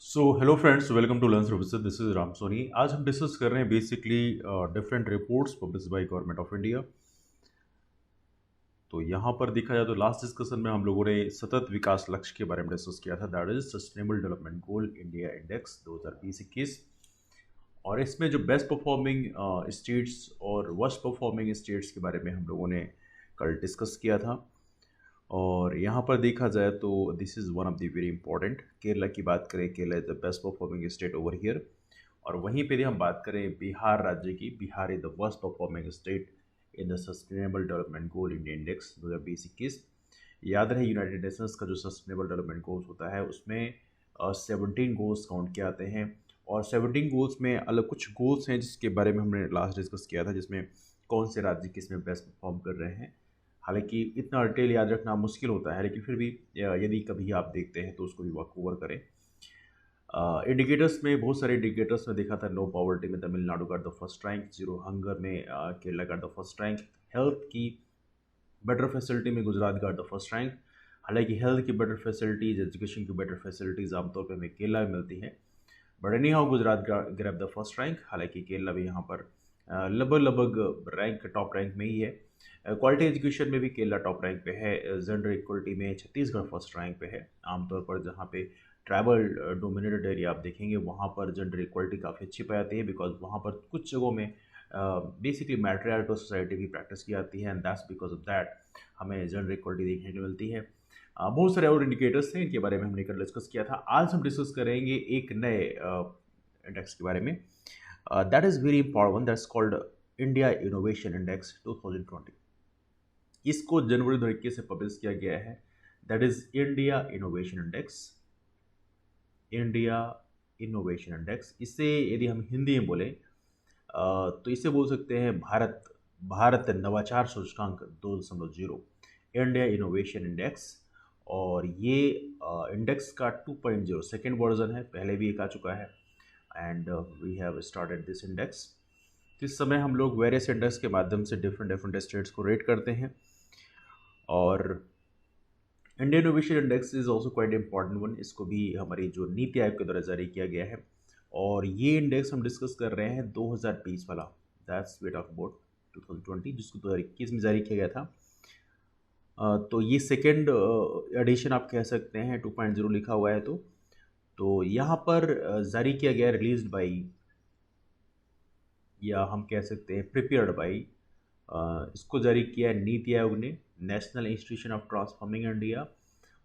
So hello friends, welcome to learn services. This is Ram Soni. आज हम discuss कर रहे हैं basically different reports publish by government of India. तो यहाँ पर देखा जाए तो लास्ट डिस्कशन में हम लोगों ने सतत विकास लक्ष्य के बारे में डिस्कस किया था, that is sustainable development goal India index 2020-21। और इसमें जो बेस्ट परफॉर्मिंग स्टेट्स और वर्स्ट परफॉर्मिंग स्टेट्स के बारे में हम लोगों ने कल डिस्कस किया था। और यहाँ पर देखा जाए तो this is one of the very important. Kerala की बात करें, Kerala is the best performing state over here. और वहीं पे यदि हम बात करें बिहार राज्य की, Bihar is the worst performing state in the sustainable development goal India index 2020-21। याद रहे यूनाइटेड नेशंस का जो सस्टेनेबल डेवलपमेंट गोल्स होता है उसमें 17 गोल्स काउंट किए आते हैं। और 17 गोल्स में अलग कुछ गोल्स हैं जिसके बारे में हमने लास्ट डिस्कस किया था, जिसमें कौन से राज्य किस में बेस्ट परफॉर्म कर रहे हैं। हालांकि इतना डिटेल याद रखना मुश्किल होता है, लेकिन फिर भी यदि कभी आप देखते हैं तो उसको भी वॉक ओवर करें। इंडिकेटर्स में बहुत सारे इंडिकेटर्स में देखा था, नो पॉवर्टी में तमिलनाडु का the first rank, zero hunger में केरला का द फर्स्ट रैंक, हेल्थ की बेटर फैसिलिटी में गुजरात का द फर्स्ट रैंक। हालांकि हेल्थ की बेटर फैसिलिटीज़, एजुकेशन की बेटर फैसिलिटीज़ आमतौर पर हमें केरला में मिलती हैं, but any how Gujarat grab the first rank. हालांकि केरला भी यहाँ पर लगभग रैंक टॉप रैंक में ही है। क्वालिटी एजुकेशन में भी केरला टॉप रैंक पे है। जेंडर इक्वलिटी में छत्तीसगढ़ फर्स्ट रैंक पे है। आमतौर पर जहाँ पे ट्राइबल डोमिनेटेड एरिया आप देखेंगे वहाँ पर जेंडर इक्वलिटी काफ़ी अच्छी पाई जाती है, बिकॉज वहाँ पर कुछ जगहों में बेसिकली मैट्रियार्कल सोसाइटी की प्रैक्टिस की जाती है, and that's because of that हमें जेंडर इक्वलिटी देखने को मिलती है। बहुत सारे और इंडिकेटर्स थे, इनके बारे में हमने कल डिस्कस किया था। आज हम डिस्कस करेंगे एक नए इंडेक्स के बारे में, that is very important, that's called India innovation index 2020। इसको जनवरी 2021 से पब्लिश किया गया है, that is India innovation index. India innovation index, इससे यदि हम हिंदी में बोलें तो इसे बोल सकते हैं भारत भारत नवाचार सूचकांक 2.0, इंडिया इनोवेशन इंडेक्स। और ये इंडेक्स का 2.0 सेकेंड वर्जन है, पहले भी एक आ चुका है, and we have started this index. इस समय हम लोग वेरियस इंडेक्स के माध्यम से डिफरेंट डिफरेंट स्टेट्स को रेट करते हैं। और Indian innovation index is also quite important one. इसको भी हमारी जो नीति आयोग के द्वारा जारी किया गया है, और ये इंडेक्स हम डिस्कस कर रहे हैं 2020 वाला, दैट्स वे टॉक अबाउट 2020, जिसको 2021 में जारी किया गया था। तो ये सेकेंड एडिशन आप कह सकते हैं, 2.0 लिखा हुआ है। तो यहाँ पर जारी किया गया, रिलीज्ड बाई, या हम कह सकते हैं प्रिपेयर्ड बाई, इसको जारी किया है नीति आयोग ने, national institution of transforming India.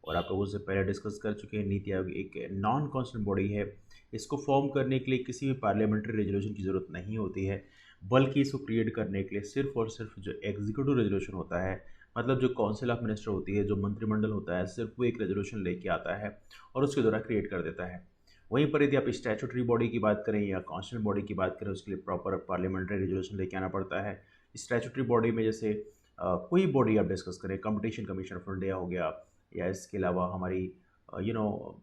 और आप लोगों से पहले डिस्कस कर चुके हैं, नीति आयोग एक नॉन कॉन्स्टिट्यूंट बॉडी है। इसको फॉर्म करने के लिए किसी भी पार्लियामेंट्री रेजोल्यूशन की ज़रूरत नहीं होती है, बल्कि इसको क्रिएट करने के लिए सिर्फ और सिर्फ जो एग्जीक्यूटिव रेजोल्यूशन होता है, मतलब जो काउंसिल ऑफ मिनिस्टर होती है, जो मंत्रिमंडल होता है, सिर्फ वो एक रेजोल्यूशन लेके आता है और उसके द्वारा क्रिएट कर देता है। वहीं पर यदि आप स्टैचुटरी बॉडी की बात करें या कॉन्स्टिट्यूंट बॉडी की बात करें, उसके लिए प्रॉपर पार्लियामेंट्री रेजोल्यूशन लेके आना पड़ता है। स्टैचुटरी बॉडी में जैसे कोई बॉडी आप डिस्कस करें, कंपटीशन कमीशन ऑफ इंडिया हो गया, या इसके अलावा हमारी you know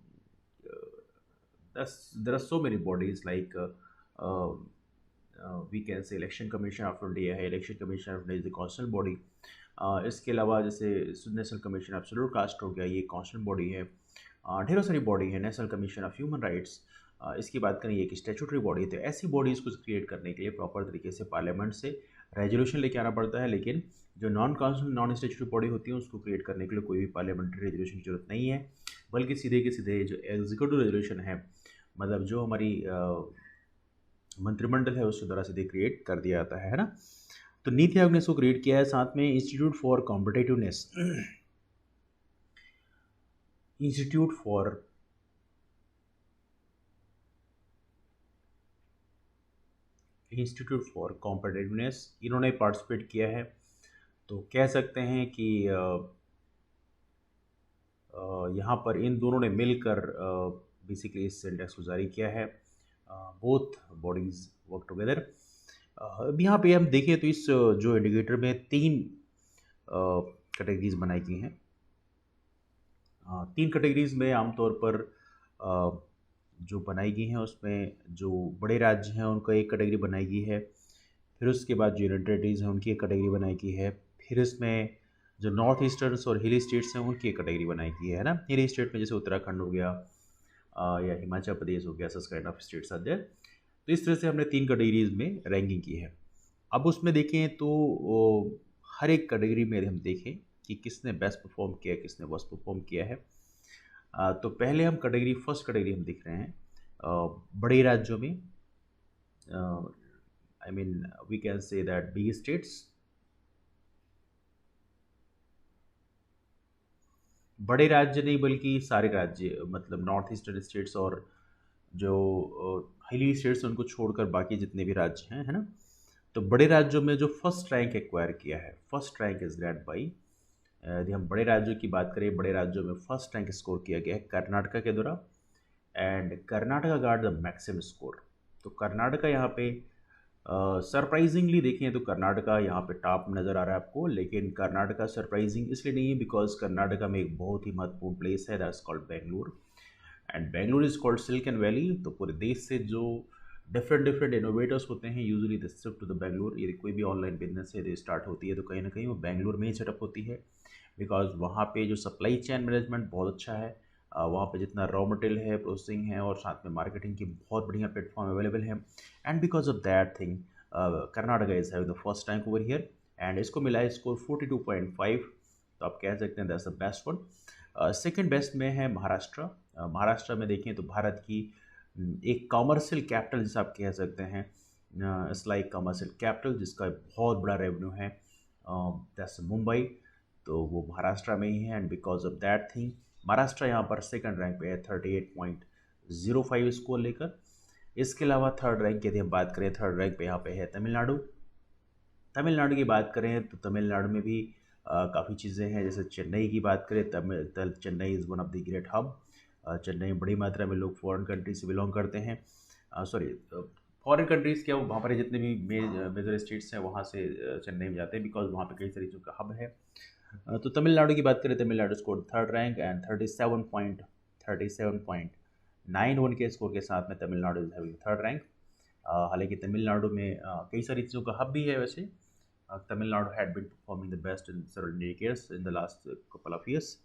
there are so many bodies like we can say election commission of India है, election commission of India is the constituent body. इसके अलावा जैसे national commission of scheduled caste हो गया, ये कॉन्स्टिट्यूंट बॉडी है। ढेरों सारी बॉडी है, national commission of human rights, इसकी बात करें, ये एक स्टैचुटरी बॉडी। तो ऐसी बॉडीज़ को क्रिएट करने के लिए प्रॉपर तरीके से पार्लियामेंट से रेजोल्यूशन लेके आना पड़ता है, लेकिन जो नॉन स्टैचुटरी बॉडी होती है उसको क्रिएट करने के लिए कोई भी पार्लियामेंट्री रेजोल्यूशन की जरूरत नहीं है, बल्कि सीधे के सीधे जो एग्जीक्यूटिव रेजोल्यूशन है, मतलब जो हमारी मंत्रिमंडल है उसके द्वारा सीधे क्रिएट कर दिया जाता है ना। तो नीति आयोग ने इसको क्रिएट किया है, साथ में institute for competitiveness, institute for competitiveness इन्होंने पार्टिसिपेट किया है। तो कह सकते हैं कि यहाँ पर इन दोनों ने मिलकर बेसिकली इस इंडेक्स को जारी किया है। Both bodies work together. अब यहाँ पे हम देखें तो इस जो इंडिकेटर में 3 कैटेगरीज बनाई गई हैं। 3 कैटेगरीज में आमतौर पर जो बनाई गई हैं उसमें जो बड़े राज्य हैं उनका एक कैटेगरी बनाई गई है, फिर उसके बाद जो यूनियन टेरिटरीज हैं उनकी एक कैटेगरी बनाई गई है, फिर इसमें जो नॉर्थ ईस्टर्न और हिली स्टेट्स हैं उनकी एक कैटेगरी बनाई गई है ना। हिली स्टेट में जैसे उत्तराखंड हो गया, या हिमाचल प्रदेश हो गया, such kind of states are there. तो इस तरह से हमने 3 कैटेगरीज में रैंकिंग की है। अब उसमें देखें तो हर एक कैटेगरी में यदि हम देखें कि किसने बेस्ट परफॉर्म किया है, किसने वर्स्ट परफॉर्म किया है। तो पहले हम कैटेगरी, फर्स्ट कैटेगरी हम देख रहे हैं बड़े राज्यों में, I mean we can say that big states. बड़े राज्य नहीं बल्कि सारे राज्य, मतलब नॉर्थ ईस्टर्न स्टेट्स और जो हिली स्टेट्स उनको छोड़कर बाकी जितने भी राज्य हैं, है ना। तो बड़े राज्यों में जो फर्स्ट रैंक एक्वायर किया है, first rank is grand by, यदि हम बड़े राज्यों की बात करें, बड़े राज्यों में फर्स्ट रैंक स्कोर किया गया है कर्नाटका के द्वारा, and Karnataka got the maximum score. तो कर्नाटका यहाँ पे सरप्राइजिंगली देखें तो कर्नाटका यहाँ पे टॉप नज़र आ रहा है आपको, लेकिन कर्नाटका सरप्राइजिंग इसलिए नहीं है बिकॉज कर्नाटका में एक बहुत ही महत्वपूर्ण प्लेस है, that's called Bengaluru, and Bengaluru is called silicon valley. तो पूरे देश से जो डिफरेंट डिफरेंट इनोवेटर्स होते हैं, usually they shift to the Bengaluru. यदि कोई भी ऑनलाइन बिजनेस है जो स्टार्ट होती है तो कहीं ना कहीं वो बेंगलुरु में ही सेटअप होती है, बिकॉज वहाँ पे जो सप्लाई चेन मैनेजमेंट बहुत अच्छा है, वहाँ पे जितना रॉ मटेरियल है, प्रोसेसिंग है और साथ में मार्केटिंग की बहुत बढ़िया प्लेटफॉर्म अवेलेबल है, and because of that thing Karnataka is having the first rank over here, and इसको मिला है स्कोर 42.5। तो आप कह सकते हैं that's the best one. Second best में है महाराष्ट्र। महाराष्ट्र में देखें तो भारत की एक कॉमर्शियल कैपिटल जिसे आप कह सकते हैं, इट्स लाइक कॉमर्शियल कैपिटल जिसका बहुत बड़ा रेवेन्यू है, दैट्स मुंबई। तो वो महाराष्ट्र में ही है, and because of that thing Maharashtra यहाँ पर सेकंड रैंक पे है 38.05 स्कोर लेकर। इसके अलावा थर्ड रैंक की यदि हम बात करें, थर्ड रैंक पे यहाँ पे है तमिलनाडु। तमिलनाडु की बात करें तो तमिलनाडु में भी काफ़ी चीज़ें हैं, जैसे चेन्नई की बात करें, Chennai is one of the great hub. Chennai में बड़ी मात्रा में लोग फॉरेन कंट्री से बिलोंग करते हैं, सॉरी फॉरेन कंट्रीज़ क्या, वो वहाँ पर जितने भी मेजर स्टेट्स हैं वहाँ से चेन्नई में जाते हैं, बिकॉज वहाँ पे कई सारी चीज़ों का हब है। तो तमिलनाडु की बात करें, Tamil Nadu score third rank and 37.91 के स्कोर के साथ में Tamil Nadu is having third rank. हालांकि तमिलनाडु में कई सारी चीज़ों का हब भी है वैसे। Tamil Nadu had been performing the best in several decades in the last couple of years.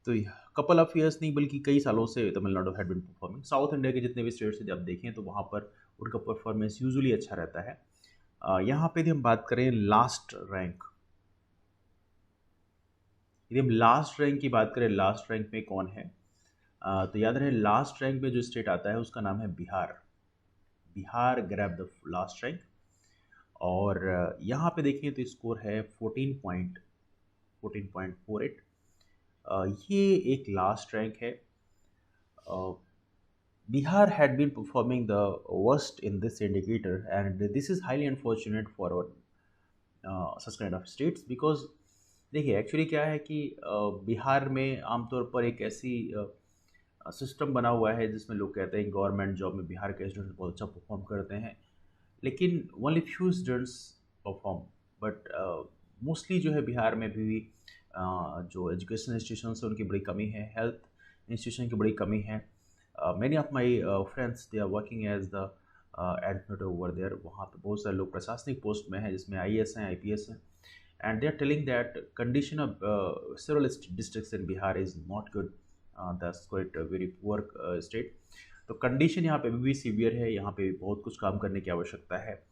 तो कपल ऑफ ईयर्स नहीं बल्कि कई सालों से Tamil Nadu had been performing. South India के जितने भी स्टेट्स हैं जब देखें तो वहाँ पर उनका परफॉर्मेंस यूजुअली अच्छा रहता है। यहाँ पे यदि हम बात करें लास्ट रैंक, यदि हम लास्ट रैंक की बात करें, लास्ट रैंक में कौन है, तो याद रहे लास्ट रैंक में जो स्टेट आता है उसका नाम है Bihar. Bihar grab the last rank, और यहाँ पे देखें तो स्कोर है 14.48। ये एक लास्ट रैंक है। Bihar had been performing the worst in this indicator, and this is highly unfortunate for our such kind of states, because देखिए एक्चुअली क्या है कि बिहार में आमतौर पर एक ऐसी सिस्टम बना हुआ है जिसमें लोग कहते हैं गवर्नमेंट जॉब में बिहार के स्टूडेंट्स बहुत अच्छा परफॉर्म करते हैं, लेकिन only few students perform, but mostly जो है बिहार में भी जो एजुकेशन इंस्टीट्यूशन है उनकी बड़ी कमी है, हेल्थ इंस्टीट्यूशन की बड़ी कमी है। Many of my friends they are working as the admit over there, वहाँ पे बहुत सारे लोग प्रशासनिक पोस्ट में हैं जिसमें IAS हैं, IPS हैं, and they are telling that condition of several districts in Bihar is not good. That's quite a very poor state. तो कंडीशन यहाँ पे भी सीवियर है, यहाँ पे बहुत कुछ काम करने की आवश्यकता है।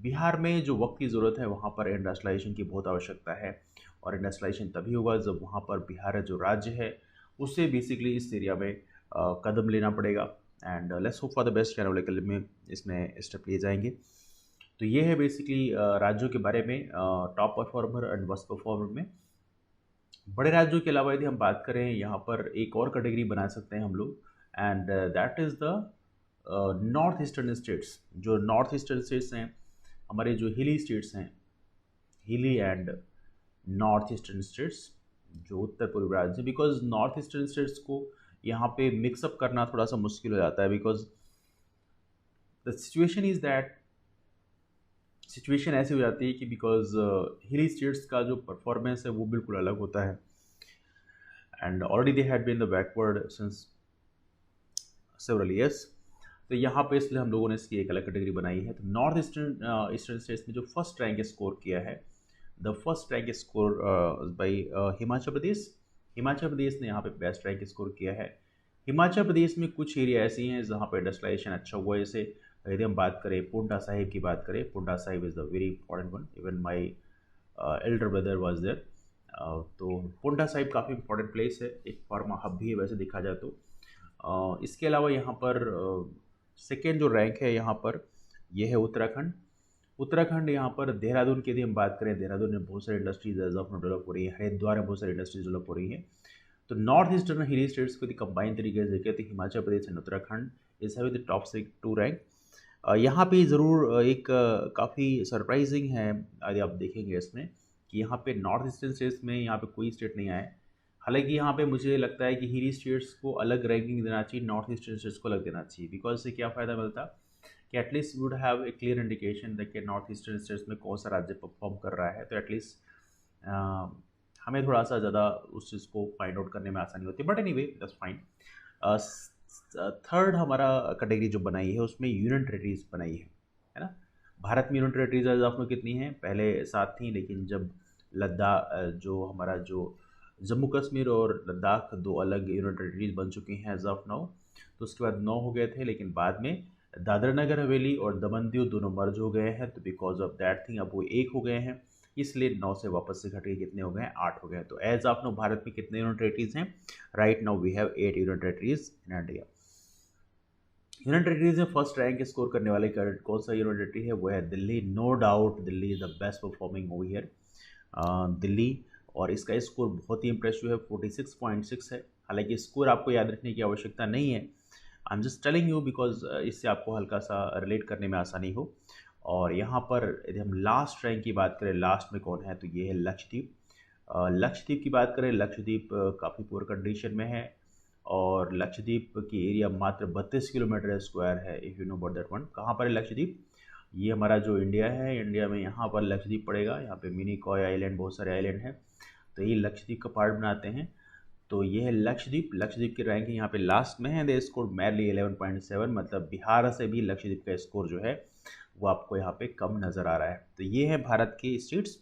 बिहार में जो वक्त की ज़रूरत है वहाँ पर इंडस्ट्रियलाइजेशन की बहुत आवश्यकता है, और इंडस्ट्रियलाइजेशन तभी होगा जब वहाँ पर बिहार जो राज्य है उससे बेसिकली इस एरिया में कदम लेना पड़ेगा, and let's hope for the best, आने वाले कल में इसमें स्टेप लिए जाएंगे। तो ये है बेसिकली राज्यों के बारे में, top performer and worst performer में। बड़े राज्यों के अलावा यदि हम बात करें, यहाँ पर एक और कैटेगरी बना सकते हैं हम लोग, and that is the north eastern states. जो नॉर्थ ईस्टर्न स्टेट्स हैं, हमारे जो हिली स्टेट्स हैं, हिली एंड नॉर्थ ईस्टर्न स्टेट्स, जो उत्तर पूर्वी राज्य, बिकॉज नॉर्थ ईस्टर्न स्टेट्स को यहाँ पे मिक्सअप करना थोड़ा सा मुश्किल हो जाता है, because the situation is that, situation ऐसी हो जाती है कि बिकॉज हिली स्टेट्स का जो परफॉर्मेंस है वो बिल्कुल अलग होता है, and already they had been the backward since several years. तो यहाँ पे इसलिए हम लोगों ने इसकी एक अलग कैटेगरी बनाई है। तो नॉर्थ ईस्टर्न स्टेट्स में जो फर्स्ट रैंक स्कोर किया है, the first rank score by Himachal Pradesh. Himachal Pradesh ने यहाँ पे बेस्ट रैंक स्कोर किया है हिमाचल प्रदेश में कुछ एरिया ऐसी हैं जहाँ पर इंडस्ट्रियलाइजेशन अच्छा हुआ है। जैसे यदि हम बात करें पोंटा साहिब की बात करें, Ponta Sahib is the very important one, even my elder brother was there. तो पोंटा साहिब काफ़ी इंपॉर्टेंट प्लेस है, एक फार्मा हब भी है वैसे देखा जाए तो। इसके अलावा यहाँ पर सेकेंड जो रैंक है यहाँ पर, ये है उत्तराखंड। उत्तराखंड यहाँ पर देहरादून की यदि हम बात करें, देहरादून में बहुत सारी इंडस्ट्रीज एज ऑफ डेवलप हो रही है, हरिद्वार में बहुत सारी इंडस्ट्रीज डेवलप हो रही हैं। तो नॉर्थ ईस्टर्न हिली स्टेट्स को यदि कंबाइन तरीके से देखें तो Himachal Pradesh and Uttarakhand is have the top से टू रैंक। यहाँ पे ज़रूर एक काफ़ी सरप्राइजिंग है यदि आप देखेंगे इसमें कि यहाँ पे नॉर्थ ईस्टर्न स्टेट्स में यहाँ पे कोई स्टेट नहीं आए। हालांकि यहाँ पे मुझे लगता है कि हिली स्टेट्स को अलग रैंकिंग देना चाहिए, नॉर्थ ईस्टर्न स्टेट्स को अलग देना चाहिए। बिकॉज से क्या फ़ायदा मिलता कि at least would have a clear indication that कि नॉर्थ ईस्टर्न स्टेट्स में कौन सा राज्य परफॉर्म कर रहा है, तो एटलीस्ट हमें थोड़ा सा ज़्यादा उस चीज़ को फाइंड आउट करने में आसानी होती है। But anyway that's fine. Third हमारा कैटेगरी जो बनाई है उसमें यूनियन टेरिटरीज बनाई है ना। भारत में union territories as of now कितनी हैं? पहले 7 थी, लेकिन जब लद्दाख जो हमारा जो जम्मू कश्मीर और लद्दाख दो अलग यूनियन टेरिटरीज बन चुकी हैं एज ऑफ नाउ, तो उसके बाद 9 हो गए थे, लेकिन बाद में दादरा नगर हवेली और दमन दीव दोनों मर्ज हो गए हैं, तो बिकॉज ऑफ दैट थिंग अब वो 1 हो गए हैं, इसलिए 9 से वापस से घट के कितने हो गए हैं? 8 हो गए हैं। तो एज ऑफ नो भारत में कितने यूनियन टेरिटरीज हैं? Right now we have 8 union territories in India. Union territories में फर्स्ट रैंक स्कोर करने वाले कौन सा यूनियन टेरिटरी है? वो है Delhi. No doubt Delhi is the best performing over here, Delhi. और इसका स्कोर बहुत ही इंप्रेसिव है, 46.6 है। हालांकि स्कोर आपको याद रखने की आवश्यकता नहीं है, I am just telling you because इससे आपको हल्का सा रिलेट करने में आसानी हो। और यहाँ पर यदि हम लास्ट रैंक की बात करें, लास्ट में कौन है? तो ये है लक्षद्वीप। लक्षद्वीप की बात करें, लक्षद्वीप काफ़ी पुअर कंडीशन में है और लक्षद्वीप की एरिया मात्र 32 किलोमीटर स्क्वायर है। If you know about that one. कहाँ पर है लक्षद्वीप? ये हमारा जो इंडिया है, इंडिया में यहाँ पर लक्षद्वीप पड़ेगा। यहाँ पे मिनी कॉय आइलैंड, बहुत सारे आइलैंड हैं, तो ये लक्षद्वीप का पार्ट बनाते हैं। तो ये है लक्षद्वीप। लक्षद्वीप की रैंकिंग यहाँ पे लास्ट में है। दे स्कोर मैरली 11.7, मतलब बिहार से भी लक्षद्वीप का स्कोर जो है वो आपको यहाँ पे कम नज़र आ रहा है। तो ये है भारत के states.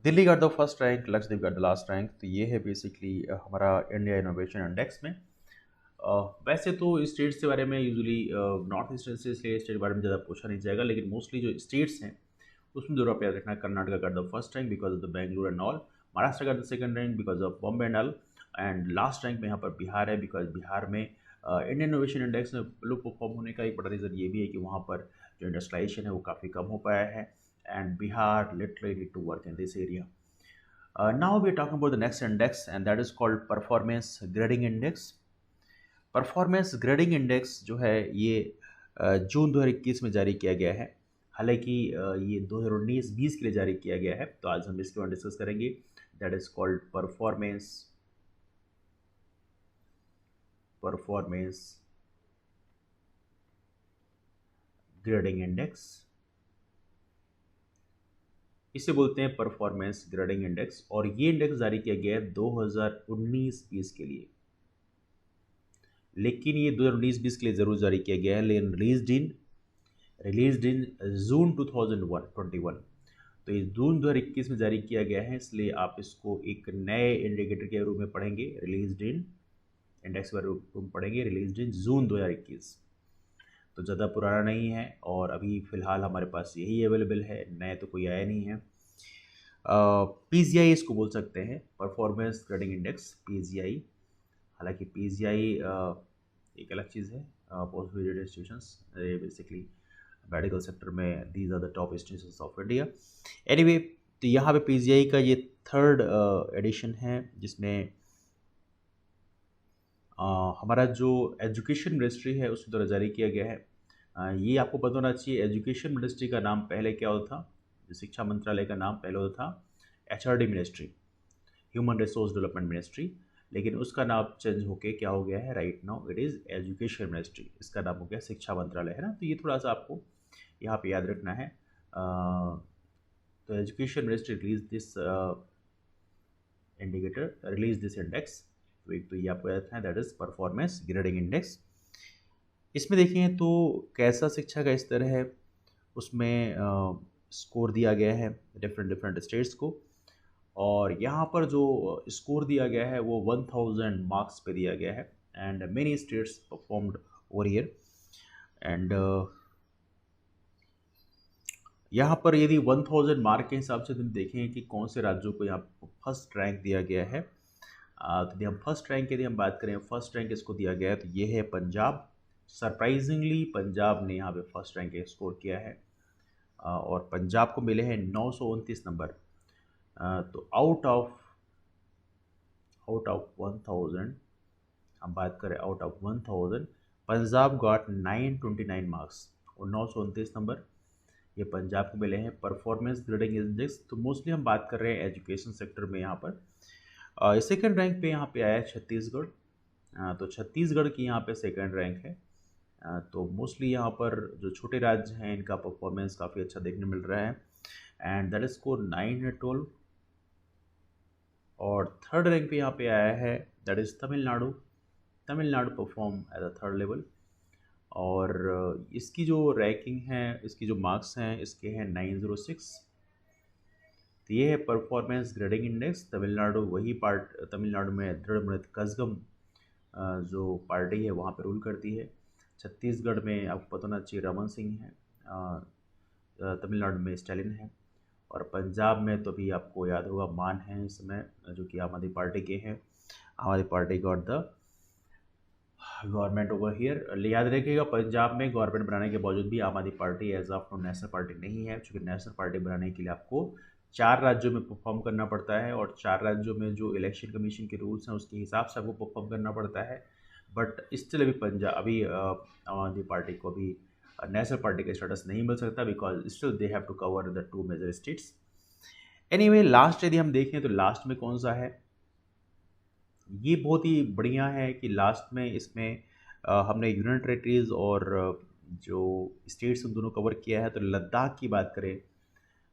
Delhi got the first rank, Lakshadweep got the last rank. तो ये है बेसिकली हमारा इंडिया इनोवेशन इंडेक्स में। वैसे तो स्टेट्स के बारे में यूजुअली नॉर्थ ईस्टर्न स्टेट्स के स्टेट के बारे में ज़्यादा पूछा नहीं जाएगा, लेकिन मोस्टली जो स्टेट्स हैं उसमें जरूर आप याद रखना। Karnataka got the first rank because of the Bengaluru and all. Maharashtra got the second rank because of Bombay and all. And last rank में यहाँ पर बिहार है, बिकॉज बिहार में इंडियन इनोवेशन इंडेक्स में लो परफॉर्म होने का एक बड़ा रीज़न ये भी है कि वहाँ पर जो इंडस्ट्रियलाइजेशन है वो काफ़ी कम हो पाया है, and Bihar literally need to work in this area. Now we are talking about the next index, and that is called performance grading index. Performance grading index जो है ये जून 2021 में जारी किया गया है। हालांकि ये 2019-20 के लिए जारी किया गया है, तो आज हम इसके बारे में डिस्कस करेंगे। That is called performance grading index. इसे बोलते हैं परफॉर्मेंस ग्रेडिंग इंडेक्स, और ये इंडेक्स जारी किया गया है 2019-20 के लिए। लेकिन ये 2019-20 के लिए ज़रूर जारी किया गया है, लेकिन रिलीज्ड इन जून 2021। तो ये जून 2021 में जारी किया गया है, इसलिए आप इसको एक नए इंडिकेटर के रूप में पढ़ेंगे। रिलीज्ड इन इंडेक्स के रूप में पढ़ेंगे, रिलीज्ड इन जून 2021। तो ज़्यादा पुराना नहीं है, और अभी फ़िलहाल हमारे पास यही अवेलेबल है, नए तो कोई आया नहीं है। PGI इसको बोल सकते हैं, परफॉर्मेंस ग्रेडिंग इंडेक्स, PGI। हालांकि PGI एक अलग चीज़ है। Post graduate institutions basically medical sector में these are the top institutions of India. Anyway, तो यहाँ पे PGI का ये थर्ड एडिशन है, जिसमें हमारा जो एजुकेशन मिनिस्ट्री है उसके द्वारा जारी किया गया है। ये आपको पता होना चाहिए, एजुकेशन मिनिस्ट्री का नाम पहले क्या होता था? जो शिक्षा मंत्रालय का नाम पहले होता था HRD ministry, human resource development ministry, लेकिन उसका नाम चेंज होके क्या हो गया है? Right now it is education ministry. इसका नाम हो गया शिक्षा मंत्रालय, है ना। तो ये थोड़ा सा आपको यहाँ पे याद रखना है। तो education ministry release this indicator, release this index. तो एक तो ये आपको याद रखना है, that is performance grading index. इसमें देखें तो कैसा शिक्षा का स्तर है, उसमें स्कोर दिया गया है डिफरेंट स्टेट्स को। और यहाँ पर जो स्कोर दिया गया है वो 1000 मार्क्स पे दिया गया है and many states performed over here and यहाँ पर यदि 1000 मार्क के हिसाब से तुम देखें कि कौन से राज्यों को यहाँ फर्स्ट रैंक दिया गया है, तो यदि हम फर्स्ट रैंक की यदि हम बात करें, फर्स्ट रैंक इसको दिया गया है तो ये है पंजाब। सरप्राइजिंगली पंजाब ने यहाँ पे फर्स्ट रैंक स्कोर किया है और पंजाब को मिले हैं 929 नंबर। तो आउट ऑफ 1000 हम बात करें, out of 1000 Punjab got 929 marks और 929 नंबर ये पंजाब को मिले हैं। परफॉर्मेंस ग्रेडिंग इंडेक्स, तो मोस्टली हम बात कर रहे हैं एजुकेशन सेक्टर में। यहाँ पर सेकंड रैंक पे यहाँ पे आया है छत्तीसगढ़। तो छत्तीसगढ़ की यहाँ पे सेकंड रैंक है। तो मोस्टली यहाँ पर जो छोटे राज्य हैं इनका परफॉर्मेंस काफ़ी अच्छा देखने मिल रहा है एंड दैट इज स्कोर 912। और थर्ड रैंक पे यहाँ पे आया है that is Tamil Nadu. Tamil Nadu perform as a third level और इसकी जो रैंकिंग है, इसकी जो मार्क्स हैं इसके हैं 906। तो ये है परफॉर्मेंस ग्रेडिंग इंडेक्स। तमिलनाडु वही तमिलनाडु में दृढ़ कज़गम जो पार्टी है वहाँ पे रूल करती है। छत्तीसगढ़ में आपको पता होना चाहिए रमन सिंह है, तमिलनाडु में स्टालिन है और पंजाब में तो भी आपको याद होगा मान है इस समय जो कि आम आदमी पार्टी के हैं। आम Aadmi party got the government over here. याद रखिएगा पंजाब में गवर्नमेंट बनाने के बावजूद भी Aam Aadmi Party as of now national party नहीं है, क्योंकि नेशनल पार्टी बनाने के लिए आपको 4 राज्यों में परफॉर्म करना पड़ता है और 4 राज्यों में जो इलेक्शन कमीशन के रूल्स हैं उसके हिसाब से आपको परफॉर्म करना पड़ता है। बट स्टिल अभी आम आदमी पार्टी को अभी नेशनल पार्टी का स्टेटस नहीं मिल सकता because still they have to cover the 2 major states. Anyway last यदि हम देखें तो लास्ट में कौन सा है, ये बहुत ही बढ़िया है कि लास्ट में इसमें हमने यूनियन टेरेटरीज और जो स्टेट्स उन दोनों कवर किया है। तो लद्दाख की बात करें,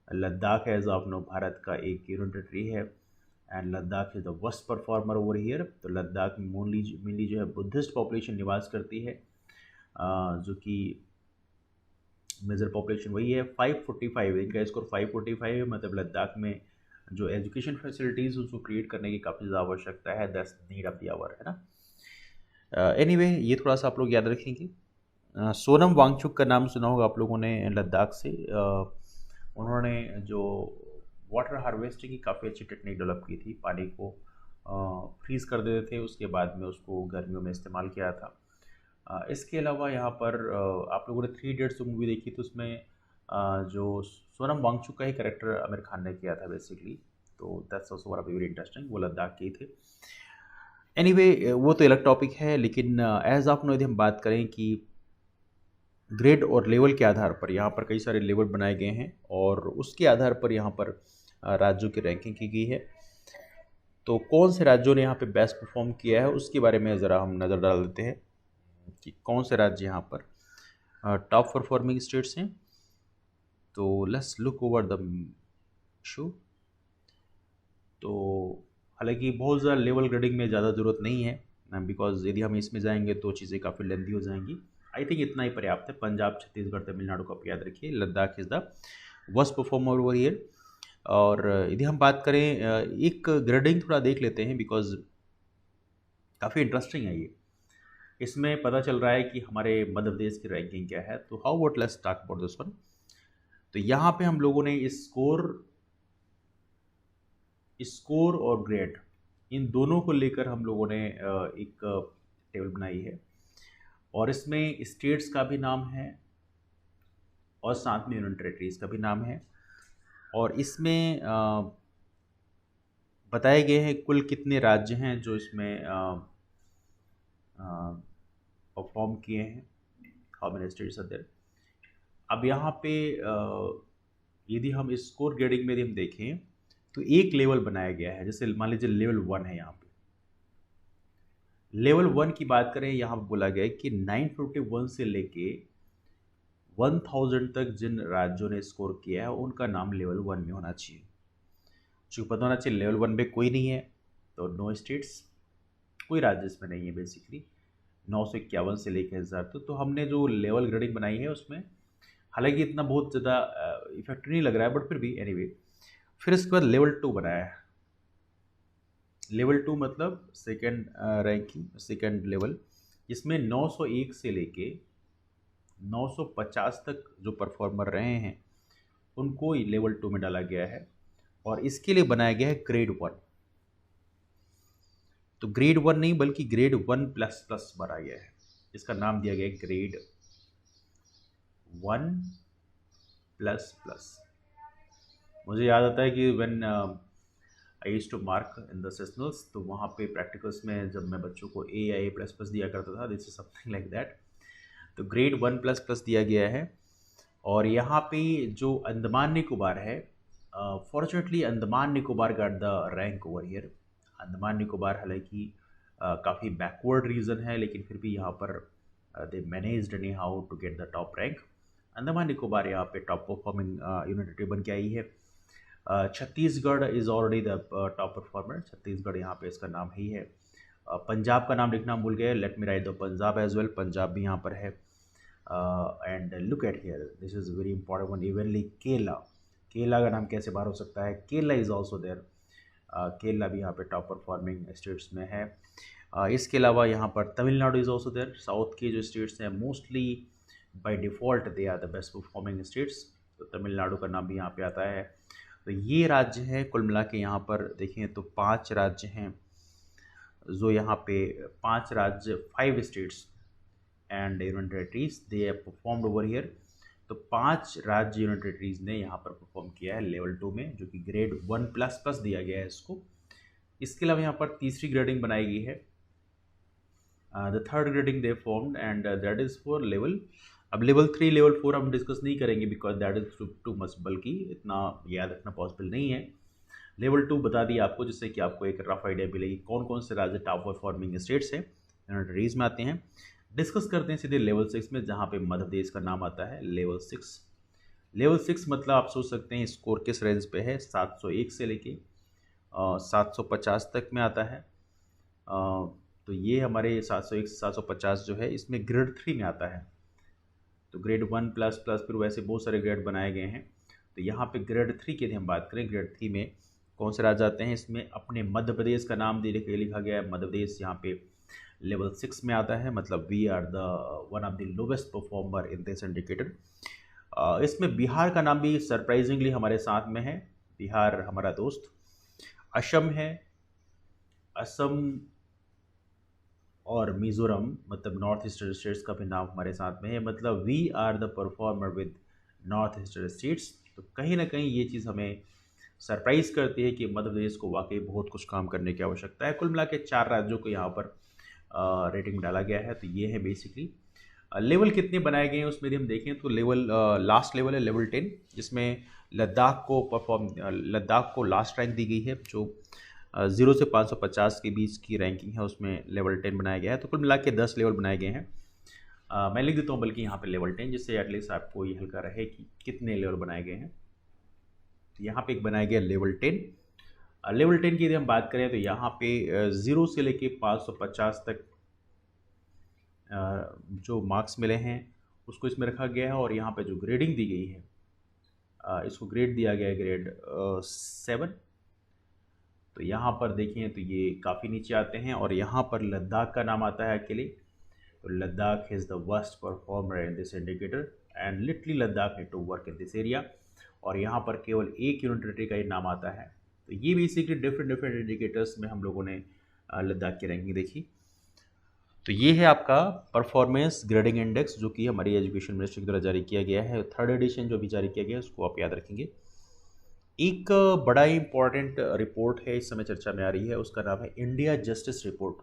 Ladakh as of now Bharat का एक यूनियन टेरेटरी है and Ladakh is the worst performer over here. तो लद्दाख में मेनली जो है बुद्धिस्ट पॉपुलेशन निवास करती है, जो कि मेजर पॉपुलेशन वही है। 545 इनका स्कोर 545 है, मतलब लद्दाख में जो एजुकेशन फैसिलिटीज़ उसको क्रिएट करने की काफ़ी ज़्यादा आवश्यकता है। That's need of the hour, है ना। एनीवे ये थोड़ा सा आप लोग याद रखेंगे। सोनम वांगचुक का नाम सुना होगा आप लोगों ने, लद्दाख से। उन्होंने जो वाटर हार्वेस्टिंग की काफ़ी अच्छी टेक्निक डेवलप की थी, पानी को फ्रीज़ कर देते थे, उसके बाद में उसको गर्मियों में इस्तेमाल किया था। इसके अलावा यहाँ पर आप लोगों ने 3 इडियट्स मूवी देखी तो उसमें जो सोनम वांगचुक का ही कैरेक्टर आमिर खान ने किया था बेसिकली। तो that's also one of very interesting, वो लद्दाख के ही थे। एनीवे वो तो अलग टॉपिक है, लेकिन एज ऑफ नो यदि हम बात करें कि ग्रेड और लेवल के आधार पर यहाँ पर कई सारे लेवल बनाए गए हैं और उसके आधार पर यहाँ पर राज्यों की रैंकिंग की गई है। तो कौन से राज्यों ने यहाँ पे बेस्ट परफॉर्म किया है उसके बारे में ज़रा हम नज़र डाल देते हैं कि कौन से राज्य यहाँ पर टॉप परफॉर्मिंग स्टेट्स हैं। तो let's look over the issue. तो हालांकि बहुत ज़्यादा लेवल ग्रेडिंग में ज़्यादा ज़रूरत नहीं है, बिकॉज यदि हम इसमें जाएंगे तो चीज़ें काफ़ी लेंदी हो जाएंगी। आई थिंक इतना ही पर्याप्त है। पंजाब, छत्तीसगढ़, तमिलनाडु को आप याद रखिए। Ladakh is the worst performer over here. और यदि हम बात करें, एक ग्रेडिंग थोड़ा देख लेते हैं बिकॉज काफ़ी इंटरेस्टिंग है ये। इसमें पता चल रहा है कि हमारे मध्य प्रदेश की रैंकिंग क्या है। तो how what let's talk about this one. तो यहाँ पे हम लोगों ने स्कोर और ग्रेड इन दोनों को लेकर हम लोगों ने एक टेबल बनाई है और इसमें स्टेट्स का भी नाम है और साथ में यूनियन टेरेटरीज का भी नाम है और इसमें बताए गए हैं कुल कितने राज्य हैं जो इसमें परफॉर्म किए हैं, how many states are there. अब यहाँ पे यदि हम स्कोर ग्रेडिंग में यदि हम देखें तो एक लेवल बनाया गया है। जैसे मान लीजिए लेवल 1 है, यहाँ पे लेवल 1 की बात करें, यहाँ पर बोला गया है कि 951 से लेके 1000 तक जिन राज्यों ने स्कोर किया है उनका नाम लेवल 1 में होना चाहिए। चूँकि पता होना चाहिए लेवल 1 में कोई नहीं है तो नो स्टेट्स, कोई राज्य इसमें नहीं है बेसिकली। 951 से लेकर 1000 तो हमने जो लेवल ग्रेडिंग बनाई है उसमें हालांकि इतना बहुत ज़्यादा इफेक्ट नहीं लग रहा है, बट फिर भी एनीवे। फिर इसके बाद लेवल 2 बनाया है। लेवल 2 मतलब सेकेंड रैंकिंग, सेकेंड लेवल, जिसमें 901 से लेके 950 तक जो परफॉर्मर रहे हैं उनको लेवल 2 में डाला गया है। और इसके लिए बनाया गया है ग्रेड 1। तो ग्रेड 1 नहीं बल्कि ग्रेड 1 प्लस प्लस बनाया गया है, इसका नाम दिया गया है ग्रेड 1 प्लस प्लस। मुझे याद आता है कि when I used to mark in the sessionals, तो वहाँ पे प्रैक्टिकल्स में जब मैं बच्चों को ए या ए प्लस प्लस दिया करता था, this is something like that. तो ग्रेड 1 प्लस प्लस दिया गया है। और यहाँ पे जो अंडमान निकोबार है, fortunately Andaman Nicobar got the rank over here. Andaman Nicobar हालांकि काफ़ी बैकवर्ड रीजन है, लेकिन फिर भी यहाँ पर they managed anyhow to get the top rank. Andaman Nicobar यहाँ पे टॉप परफॉर्मिंग यूनिट बन के आई है। Chhattisgarh is already the top performer, Chhattisgarh यहाँ पे इसका नाम ही है। पंजाब का नाम लिखना भूल गए, let me write the Punjab as well, Punjab भी यहाँ पर है। And look at here, this is very important one, evenly Kerala. Kerala का नाम कैसे बाहर हो सकता है, Kerala is also there. Kerala भी यहाँ पे टॉप परफॉर्मिंग स्टेट्स में है। इसके अलावा यहाँ पर Tamil Nadu is also there. South के जो स्टेट्स हैं mostly by default they are the best performing states, तो तमिलनाडु का नाम भी यहाँ पे आता है। तो ये राज्य हैं कुल मिला के, यहाँ पर देखें तो 5 राज्य हैं, जो यहाँ पे 5 राज्य, 5 states and union territories they have performed over here. तो 5 राज्य यूनियन टेरिटरीज ने यहाँ पर परफॉर्म किया है लेवल 2 में, जो कि ग्रेड 1 प्लस प्लस दिया गया है इसको। इसके अलावा यहाँ पर तीसरी ग्रेडिंग बनाई गई है, the third grading they formed and that is for level. अब लेवल 3 लेवल 4 हम डिस्कस नहीं करेंगे because that is too much, बल्कि इतना याद रखना पॉसिबल नहीं है। लेवल 2 बता दिया आपको, जिससे कि आपको एक रफ आइडिया मिलेगी कौन कौन से राज्य टॉप परफॉर्मिंग स्टेट्स हैं, यूनियन टेरिटरीज में आते हैं। डिस्कस करते हैं सीधे लेवल 6 में, जहाँ पे मध्य प्रदेश का नाम आता है लेवल 6। लेवल 6 मतलब आप सोच सकते हैं स्कोर किस रेंज पे है, 701 से लेके 750 तक में आता है। तो ये हमारे 701 से 750 जो है इसमें ग्रेड 3 में आता है। तो ग्रेड 1 प्लस प्लस फिर वैसे बहुत सारे ग्रेड बनाए गए हैं। तो यहाँ पे ग्रेड 3 की यदि हम बात करें, ग्रेड 3 में कौन से राज्य आते हैं, इसमें अपने मध्य प्रदेश का नाम दे के लिखा गया है। मध्य प्रदेश यहाँ पे लेवल 6 में आता है, मतलब we are the one of the lowest performer in this indicator. इसमें बिहार का नाम भी सरप्राइजिंगली हमारे साथ में है। बिहार हमारा दोस्त, असम है, असम और मिज़ोरम मतलब नॉर्थ ईस्टर्न स्टेट्स का भी नाम हमारे साथ में है, मतलब we are the performer with north eastern states. तो कहीं ना कहीं ये चीज़ हमें सरप्राइज करती है कि मध्य प्रदेश को वाकई बहुत कुछ काम करने की आवश्यकता है। कुल मिला के 4 राज्यों को यहाँ पर रेटिंग डाला गया है। तो ये है बेसिकली लेवल कितने बनाए गए हैं उसमें यदि हम देखें तो लेवल लास्ट लेवल है लेवल 10, जिसमें लद्दाख को लास्ट रैंक दी गई है, जो 0 से 550 के बीच की रैंकिंग है, उसमें लेवल 10 बनाया गया है। तो कुल मिला के 10 लेवल बनाए गए हैं। मैं लिख देता हूँ बल्कि यहाँ पे लेवल 10, जिससे एटलीस्ट आपको ये हल्का रहे कि कितने लेवल बनाए गए हैं। तो यहाँ पे एक बनाया गया लेवल 10। लेवल 10 की यदि हम बात करें तो यहाँ पे 0 से लेके 550 तक जो मार्क्स मिले हैं उसको इसमें रखा गया है। और यहाँ पे जो ग्रेडिंग दी गई है इसको ग्रेड दिया गया है ग्रेड 7। तो यहाँ पर देखें तो ये काफ़ी नीचे आते हैं और यहाँ पर लद्दाख का नाम आता है अकेले। तो Ladakh is the worst performer in this indicator and literally Ladakh need to work in this area. और यहाँ पर केवल एक यूनिट टेरिटरी का ही नाम आता है। तो ये बेसिकली डिफरेंट इंडिकेटर्स में हम लोगों ने लद्दाख की रैंकिंग देखी। तो ये है आपका परफॉर्मेंस ग्रेडिंग इंडेक्स, जो कि हमारी एजुकेशन मिनिस्ट्री द्वारा जारी किया गया है। 3rd एडिशन जो भी जारी किया गया है उसको आप याद रखेंगे। एक बड़ा ही इंपॉर्टेंट रिपोर्ट है इस समय चर्चा में आ रही है, उसका नाम है इंडिया जस्टिस रिपोर्ट।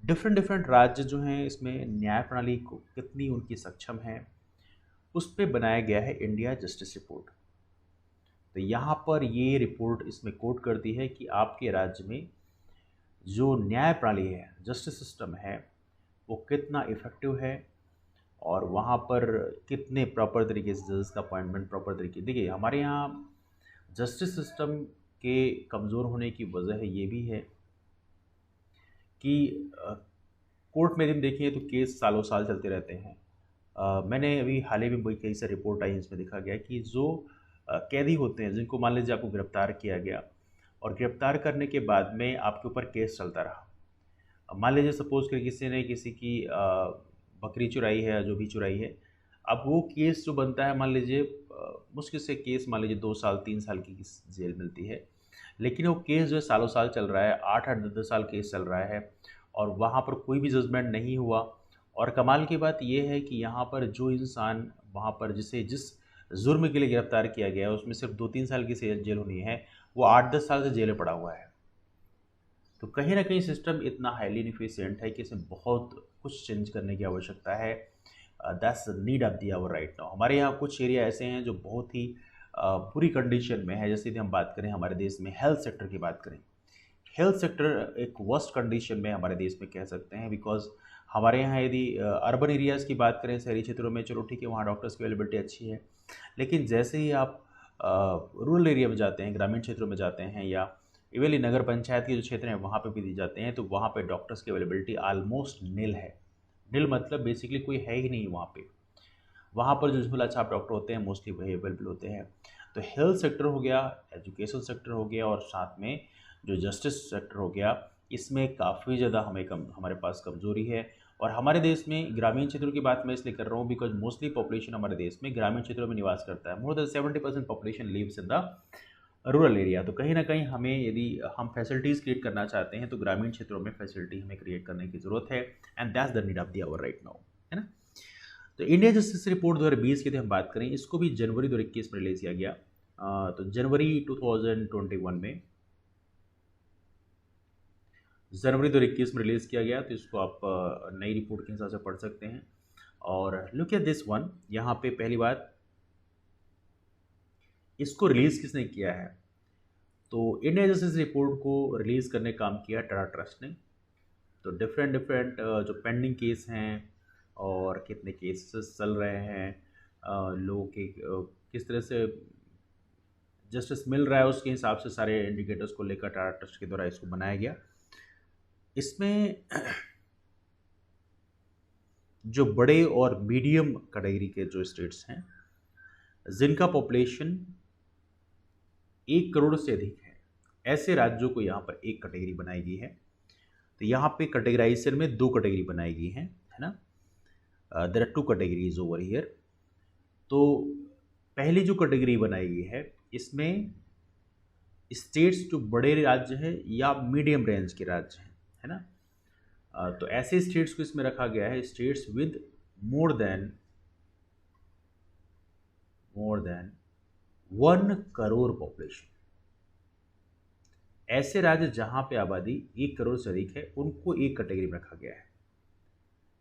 डिफरेंट राज्य जो हैं इसमें न्याय प्रणाली को कितनी उनकी सक्षम है उस पर बनाया गया है इंडिया जस्टिस रिपोर्ट। तो यहाँ पर ये रिपोर्ट इसमें कोट करती है कि आपके राज्य में जो न्याय प्रणाली है, जस्टिस सिस्टम है, वो कितना इफ़ेक्टिव है और वहाँ पर कितने प्रॉपर तरीके से जजेस का अपॉइंटमेंट प्रॉपर तरीके। देखिए हमारे यहाँ जस्टिस सिस्टम के कमज़ोर होने की वजह ये भी है कि कोर्ट में यदि देखिए तो केस सालों साल चलते रहते हैं। मैंने अभी हाल ही में कई सारी रिपोर्ट आई जिसमें देखा गया कि जो कैदी होते हैं, जिनको मान लीजिए आपको गिरफ्तार किया गया और गिरफ्तार करने के बाद में आपके ऊपर केस चलता रहा। अब मान लीजिए सपोज़ कि किसी ने किसी की बकरी चुराई है या जो भी चुराई है, अब वो केस जो बनता है मान लीजिए मुश्किल से केस मान लीजिए 2 साल 3 साल की जेल मिलती है। लेकिन वो केस जो है सालों साल चल रहा है, 8-8 10-10 साल केस चल रहा है और वहाँ पर कोई भी जजमेंट नहीं हुआ। और कमाल की बात ये है कि यहाँ पर जो इंसान वहाँ पर जिस जुर्म के लिए गिरफ्तार किया गया है उसमें सिर्फ 2-3 साल की जेल होनी है, वो 8-10 साल से जेल में पड़ा हुआ है। तो कहीं ना कहीं सिस्टम इतना हाईली इनफिशिएंट है कि इसमें बहुत कुछ चेंज करने की आवश्यकता है। That's need of the hour right now. हमारे यहाँ कुछ एरिया ऐसे हैं जो बहुत ही बुरी कंडीशन में है। जैसे यदि हम बात करें हमारे देश में हेल्थ सेक्टर की बात करें, हेल्थ सेक्टर एक वर्स्ट कंडीशन में हमारे देश में कह सकते हैं। बिकॉज हमारे यहाँ यदि अर्बन एरियाज़ की बात करें, शहरी क्षेत्रों में चलो ठीक है वहाँ डॉक्टर्स की अवेलेबिलिटी अच्छी है, लेकिन जैसे ही आप रूरल एरिया में जाते हैं, ग्रामीण क्षेत्रों में जाते हैं या इवेली नगर पंचायत के जो क्षेत्र हैं वहाँ पे भी दी जाते हैं, तो वहाँ पे डॉक्टर्स की अवेलेबिलिटी ऑलमोस्ट नील है। नील मतलब बेसिकली कोई है ही नहीं वहाँ पे। वहाँ पर जो झोला छाप डॉक्टर होते हैं मोस्टली वही अवेलेबल होते हैं। तो हेल्थ सेक्टर हो गया, एजुकेशन सेक्टर हो गया और साथ में जो जस्टिस सेक्टर हो गया, इसमें काफ़ी ज़्यादा हमारे पास कमज़ोरी है। और हमारे देश में ग्रामीण क्षेत्रों की बात मैं इसलिए कर रहा हूँ बिकॉज मोस्टली पॉपुलेशन हमारे देश में ग्रामीण क्षेत्रों में निवास करता है। More than 70% population lives in the rural area. तो कहीं ना कहीं हमें यदि हम फैसिलिटीज़ क्रिएट करना चाहते हैं तो ग्रामीण क्षेत्रों में फैसिलिटी हमें क्रिएट करने की ज़रूरत है। And that's the need of the hour right now, है ना। तो इंडिया जस्टिस रिपोर्ट 2020 की यदि हम बात करें, इसको भी जनवरी 2021 में रिलीज़ किया गया। तो जनवरी 2021 में, जनवरी 2021 में रिलीज़ किया गया। तो इसको आप नई रिपोर्ट के हिसाब से पढ़ सकते हैं। और लुक एट दिस वन, यहाँ पे पहली बात, इसको रिलीज़ किसने किया है? तो इंडिया जस्टिस रिपोर्ट को रिलीज़ करने काम किया टाटा ट्रस्ट ने। तो डिफरेंट डिफरेंट जो पेंडिंग केस हैं और कितने केसेस चल रहे हैं, लोगों के किस तरह से जस्टिस मिल रहा है, उसके हिसाब से सारे इंडिकेटर्स को लेकर टाटा ट्रस्ट के द्वारा इसको बनाया गया। इसमें जो बड़े और मीडियम कैटेगरी के जो स्टेट्स हैं जिनका पॉपुलेशन 1 करोड़ से अधिक है, ऐसे राज्यों को यहाँ पर एक कैटेगरी बनाई गई है। तो यहाँ पे कैटेगराइजेशन में 2 कैटेगरी बनाई गई हैं, है ना। There are 2 categories over here. तो पहली जो कैटेगरी बनाई गई है इसमें स्टेट्स जो बड़े राज्य हैं या मीडियम रेंज के राज्य हैं, है ना। तो ऐसे स्टेट्स को इसमें रखा गया है, states with more than 1 crore population. ऐसे राज्य जहां पे आबादी 1 करोड़ से अधिक है उनको एक कैटेगरी में रखा गया है।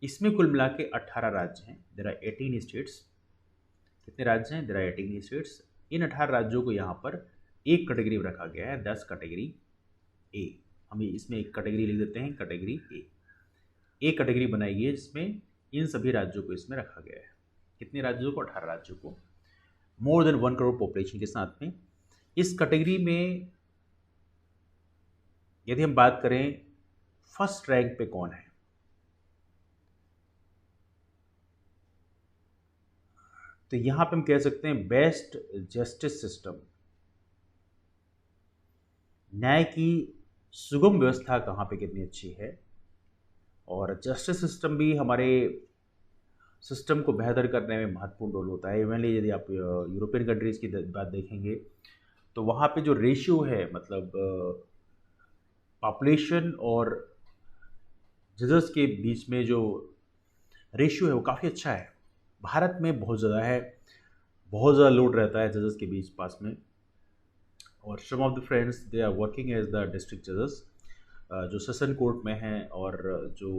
इसमें कुल मिला के 18 राज्य हैं। There are 18 states. कितने राज्य हैं? There are 18 states. इन 18 राज्यों को यहाँ पर एक कैटेगरी में रखा गया है, 10 कैटेगरी ए। हम इसमें एक कैटेगरी लिख देते हैं, कैटेगरी ए। एक कैटेगरी बनाई गई है जिसमें इन सभी राज्यों को इसमें रखा गया है। कितने राज्यों को? 18 राज्यों को, मोर देन 1 करोड़ पॉपुलेशन के साथ में। इस कैटेगरी में यदि हम बात करें फर्स्ट रैंक पे कौन है, तो यहां पे हम कह सकते हैं बेस्ट जस्टिस सिस्टम। न्याय की सुगम व्यवस्था कहाँ पे कितनी अच्छी है, और जस्टिस सिस्टम भी हमारे सिस्टम को बेहतर करने में महत्वपूर्ण रोल होता है। इवनली यदि आप यूरोपियन कंट्रीज़ की बात देखेंगे तो वहाँ पे जो रेशियो है, मतलब पॉपुलेशन और जजेस के बीच में जो रेशियो है वो काफ़ी अच्छा है। भारत में बहुत ज़्यादा है, बहुत ज़्यादा लोड रहता है जजेस के बीच पास में। और some of the friends they are working as the district जजेस जो सेशन कोर्ट में हैं और जो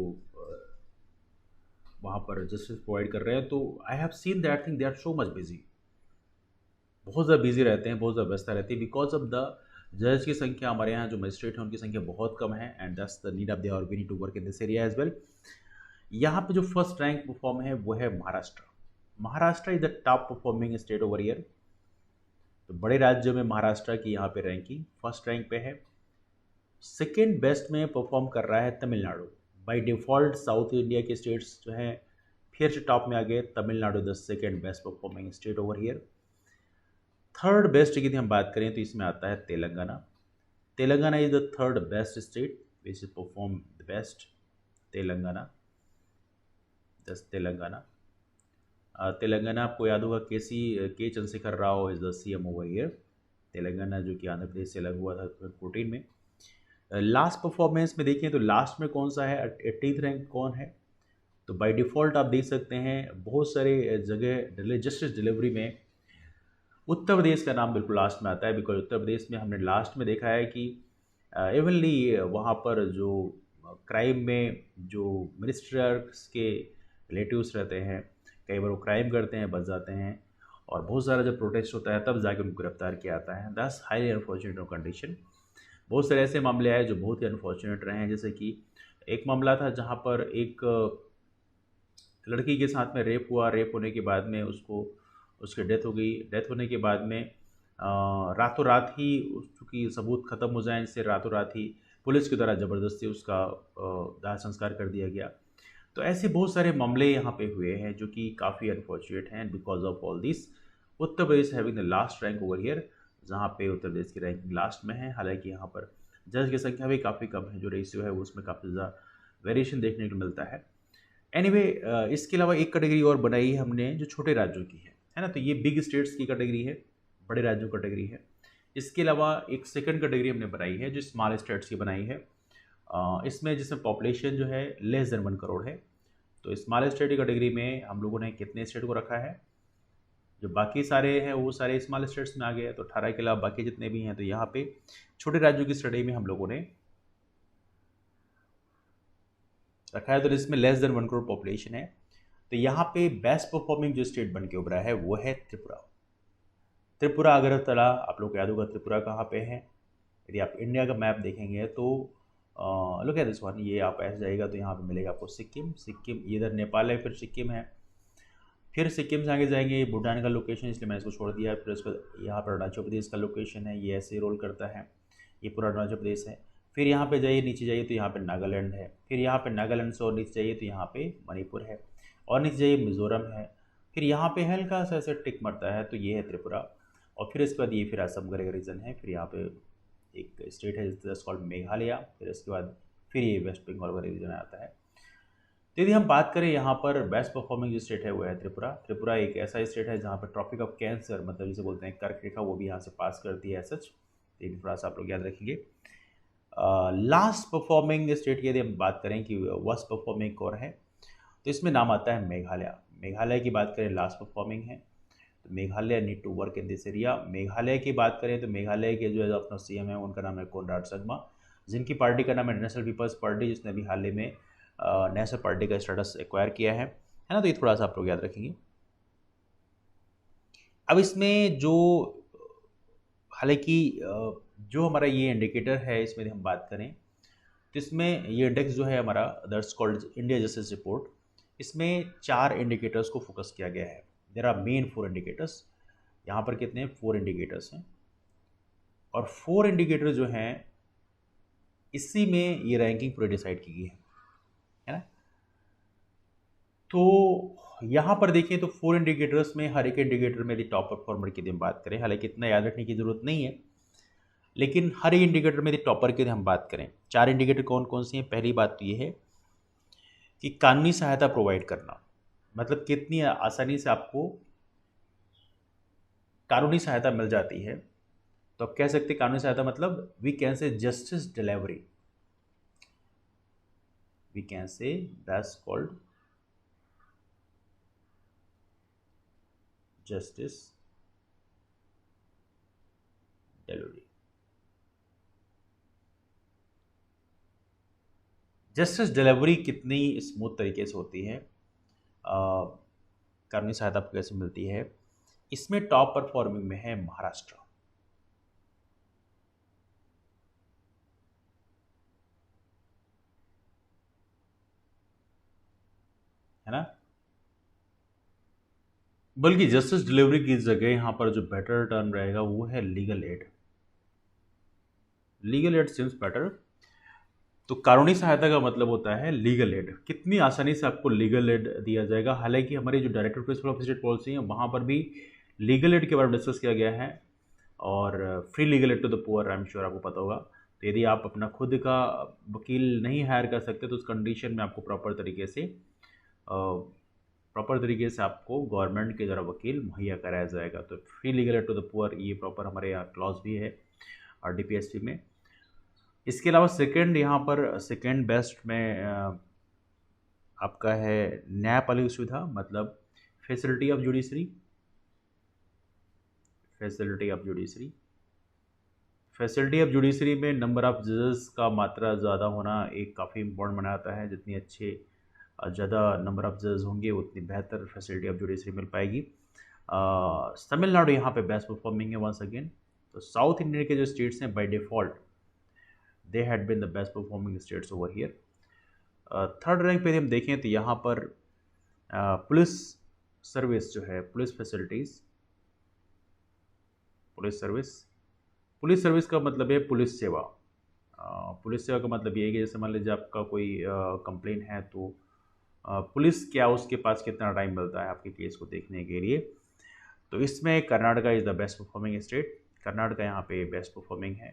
वहाँ पर जस्टिस प्रोवाइड कर रहे हैं। तो I have seen that thing, they are so much busy, बहुत ज़्यादा बिजी रहते हैं, बहुत ज़्यादा व्यस्तता रहती है। बिकॉज ऑफ द जज की संख्या, हमारे यहाँ जो मजिस्ट्रेट हैं उनकी संख्या बहुत कम है। And that's the need of the hour, we need to work in this area as well. यहाँ पे जो फर्स्ट रैंक परफॉर्म है वो है Maharashtra. Maharashtra is the top performing state over year. तो बड़े राज्यों में महाराष्ट्र की यहाँ पे रैंकिंग फर्स्ट रैंक पे है। सेकेंड बेस्ट में परफॉर्म कर रहा है Tamil Nadu. By default south India के स्टेट्स जो हैं फिर से टॉप में आ गए। Tamil Nadu the second best performing state over here. Third best की यदि हम बात करें तो इसमें आता है Telangana. Telangana is the third best state which is perform the best. Telangana, just Telangana. Telangana आपको याद होगा के Chandrashekhar Rao is the CM over here. Telangana जो कि आंध्र प्रदेश से अलग हुआ था 2014 में। लास्ट परफॉर्मेंस में देखें तो लास्ट में कौन सा है, 18th रैंक कौन है, तो बाय डिफ़ॉल्ट आप देख सकते हैं बहुत सारे जगह जस्टिस डिलीवरी में उत्तर प्रदेश का नाम बिल्कुल लास्ट में आता है, बिकॉज उत्तर प्रदेश में हमने लास्ट में देखा है कि इवनली वहाँ पर जो क्राइम में जो मिनिस्टर्स के रिलेटिव्स रहते हैं, कई बार वो क्राइम करते हैं, बच जाते हैं, और बहुत सारा जब प्रोटेस्ट होता है तब जाके उनको गिरफ्तार किया जाता है। That's highly unfortunate condition. बहुत सारे ऐसे मामले आए जो बहुत ही अनफॉर्चुनेट रहे हैं, जैसे कि एक मामला था जहाँ पर एक लड़की के साथ में रेप हुआ, रेप होने के बाद में उसकी डेथ हो गई। डेथ होने के बाद में रातों रात ही चूँकि सबूत ख़त्म हो जाए इससे रातों रात ही पुलिस के द्वारा ज़बरदस्ती उसका दाह संस्कार कर दिया गया। तो ऐसे बहुत सारे मामले यहाँ पे हुए हैं जो कि काफ़ी अनफॉर्चुनेट हैं। Because of all this Uttar Pradesh having the last rank over here, जहाँ पे उत्तर प्रदेश की रैंकिंग लास्ट में है। हालांकि यहाँ पर जज की संख्या भी काफ़ी कम है, जो रेशियो है वो उसमें काफ़ी ज़्यादा वेरिएशन देखने को मिलता है। एनीवे इसके अलावा एक कैटेगरी और बनाई है हमने जो छोटे राज्यों की है ना, तो ये बिग स्टेट्स की कैटेगरी है, बड़े राज्यों कैटेगरी है। इसके अलावा एक सेकंड कैटेगरी हमने बनाई है जो स्मॉल स्टेट्स की बनाई है। इसमें जिसमें पॉपुलेशन जो है लेस देन 1 करोड़ है। तो स्मॉल स्टेट की कैटेगरी में हम लोगों ने कितने स्टेट को रखा है, जो बाकी सारे हैं वो सारे स्मॉल स्टेट्स में आ गए, तो 18 के अलावा बाकी जितने भी हैं तो यहाँ पे छोटे राज्यों की स्टडी में हम लोगों ने रखा है। तो इसमें लेस देन 1 करोड़ पॉपुलेशन है। तो यहाँ पे बेस्ट परफॉर्मिंग जो स्टेट बन के उभरा है वो है त्रिपुरा। त्रिपुरा अगरतला, आप लोग को याद होगा त्रिपुरा कहाँ पे है। यदि आप इंडिया का मैप देखेंगे तो लोग दिस वन, ये आप ऐसे जाइएगा तो यहाँ पे मिलेगा आपको सिक्किम। सिक्किम इधर नेपाल है, फिर सिक्किम है, फिर सिक्किम से आगे जाएंगे भूटान का लोकेशन, इसलिए मैंने इसको छोड़ दिया। फिर उसको यहाँ पर अरुणाचल प्रदेश का लोकेशन है, ये ऐसे रोल करता है, ये पूरा अरुणाचल प्रदेश है। फिर यहाँ पे जाइए नीचे जाइए तो यहाँ पे नागालैंड है, फिर यहाँ पे नागालैंड से और नीचे जाइए तो यहाँ पे मणिपुर है, और नीचे जाइए मिज़ोरम है, फिर यहाँ पे हल्का सा ऐसे टिक मरता है तो ये है त्रिपुरा। और फिर इसके बाद ये फिर असम का रीजन है, फिर यहाँ पे एक स्टेट है जिसका कॉल्ड मेघालय, फिर इसके बाद फिर ये वेस्ट बंगाल का रीजन आता है। तो यदि हम बात करें यहाँ पर बेस्ट परफॉर्मिंग जो स्टेट है वो है त्रिपुरा। त्रिपुरा एक ऐसा स्टेट है जहाँ पर ट्रॉपिक ऑफ कैंसर, मतलब जिसे बोलते हैं कर्क रेखा, वो भी यहाँ से पास करती है सच। ये थोड़ा सा आप लोग याद रखेंगे। लास्ट परफॉर्मिंग स्टेट की यदि हम बात करें कि वर्स्ट परफॉर्मिंग कौन है, तो इसमें नाम आता है मेघालय। मेघालय की बात करें लास्ट परफॉर्मिंग है, तो Meghalaya need to work in this area. Meghalaya की बात करें तो मेघालय के जो है अपना सीएम है उनका नाम है कोनराड संगमा, जिनकी पार्टी का नाम है नेशनल पीपल्स पार्टी, जिसने अभी हाल ही में नेशनल पार्टी का स्टेटस एक्वायर किया है ना। तो ये थोड़ा सा आप लोग याद रखेंगे। अब इसमें जो हालांकि जो हमारा ये इंडिकेटर है, इसमें हम बात करें तो इसमें ये इंडेक्स जो है हमारा that's called India justice report, इसमें 4 इंडिकेटर्स को फोकस किया गया है। There are main 4 indicators. यहाँ पर कितने 4 इंडिकेटर्स हैं, और 4 इंडिकेटर जो हैं इसी में ये रैंकिंग पूरी डिसाइड की गई है ना। तो यहाँ पर देखें तो 4 इंडिकेटर्स में हर एक इंडिकेटर में यदि टॉप परफॉर्मर की हम बात करें, हालांकि इतना याद रखने की जरूरत नहीं है, लेकिन हर एक इंडिकेटर में यदि टॉपर की हम बात करें, 4 इंडिकेटर कौन कौन सी हैं। पहली बात तो ये है कि कानूनी सहायता प्रोवाइड करना, मतलब कितनी आसानी से आपको कानूनी सहायता मिल जाती है। तो आप कह सकते हैं कानूनी सहायता मतलब we can say justice delivery, we can say that's called justice delivery. Justice delivery कितनी स्मूथ तरीके से होती है, कानूनी सहायता आपको कैसे मिलती है, इसमें टॉप परफॉर्मिंग में है महाराष्ट्र, है ना। बल्कि जस्टिस डिलीवरी की जगह यहाँ पर जो बेटर टर्म रहेगा वो है legal add. Legal aid seems better. तो कानूनी सहायता का मतलब होता है लीगल एड, कितनी आसानी से आपको लीगल एड दिया जाएगा। हालांकि हमारी जो director principle of state policy है वहाँ पर भी लीगल एड के बारे में डिस्कस किया गया है, और free legal aid to the poor, I am sure आपको पता होगा। तो यदि आप अपना खुद का वकील नहीं हायर कर सकते तो उस कंडीशन में आपको प्रॉपर तरीके से आपको गवर्नमेंट के द्वारा वकील मुहैया कराया जाएगा। तो free legal aid to the poor, ये प्रॉपर हमारे यहाँ क्लॉज भी है और DPSP में। इसके अलावा सेकंड यहाँ पर सेकंड बेस्ट में आपका है न्यायपालिक सुविधा, मतलब facility of judiciary. Facility of judiciary facility of judiciary में नंबर ऑफ जजेस का मात्रा ज़्यादा होना एक काफ़ी इम्पोर्टेंट बनाता है। जितनी अच्छे ज़्यादा नंबर ऑफ जजेस होंगे उतनी बेहतर फैसिलिटी ऑफ जुडिशरी मिल पाएगी। तमिलनाडु यहाँ पे बेस्ट परफॉर्मिंग है वंस अगेन। तो साउथ इंडिया के जो स्टेट्स हैं by default they had been the best performing states over here. Third rank पे हम देखें तो यहाँ पर पुलिस सर्विस जो है, पुलिस सर्विस का मतलब है पुलिस सेवा। पुलिस सेवा का मतलब ये है कि जैसे मान लीजिए आपका कोई कंप्लेन है तो पुलिस क्या उसके पास कितना टाइम मिलता है आपके केस को देखने के लिए। तो इसमें Karnataka is the best performing state. Karnataka यहाँ पे बेस्ट परफॉर्मिंग है।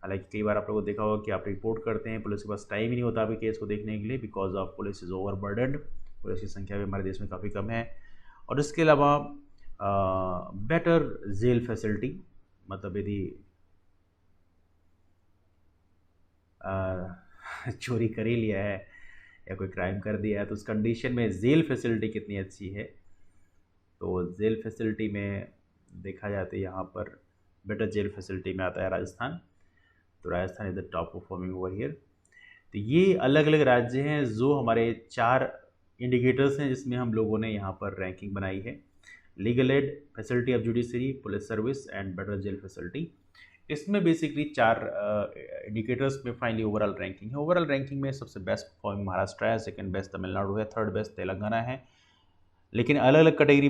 हालांकि कई बार आप लोगों को देखा होगा कि आप रिपोर्ट करते हैं, पुलिस के पास टाइम ही नहीं होता आपके केस को देखने के लिए, because of police is overburdened. Police की संख्या भी हमारे देश में काफ़ी कम है। और इसके अलावा बेटर जेल फैसिलिटी, मतलब यदि चोरी कर ही लिया है या कोई क्राइम कर दिया है तो उस कंडीशन में जेल फैसिलिटी कितनी अच्छी है। तो जेल फैसिलिटी में देखा जाए तो यहाँ पर बेटर जेल फैसिलिटी में आता है राजस्थान। तो Rajasthan is the top performing over here. तो ये अलग अलग राज्य हैं जो हमारे 4 इंडिकेटर्स हैं जिसमें हम लोगों ने यहाँ पर रैंकिंग बनाई है। Legal aid, facility of judiciary, police service and better jail facility. इसमें बेसिकली 4 इंडिकेटर्स में फाइनली ओवरऑल रैंकिंग है। ओवरऑल रैंकिंग में सबसे बेस्ट परफॉर्मिंग महाराष्ट्र है, सेकंड बेस्ट तमिलनाडु है, थर्ड बेस्ट तेलंगाना है। लेकिन अलग अलग कैटेगरी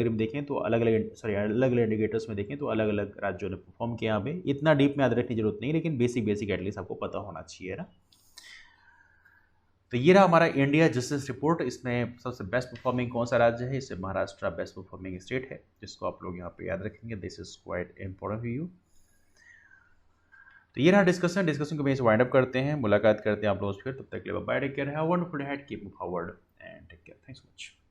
में देखें तो अलग अलग इंडिकेटर्स में देखें तो अलग अलग राज्यों ने परफॉर्म किया। यहाँ पे इतना डीप में याद रखने की जरूरत नहीं, लेकिन बेसिक एटलीस्ट आपको पता होना चाहिए ना। तो ये रहा हमारा इंडिया जस्टिस रिपोर्ट। इसमें सबसे बेस्ट परफॉर्मिंग कौन सा राज्य है, इससे महाराष्ट्र बेस्ट परफॉर्मिंग स्टेट है, जिसको आप लोग यहाँ पे याद रखेंगे। This is quite important for you. तो ये रहा डिस्कशन को वाइंड अप करते हैं, मुलाकात करते हैं आप लोग फिर। तब तक के लिए bye, take care, have a wonderful day ahead, keep moving forward and take care. Thanks so much.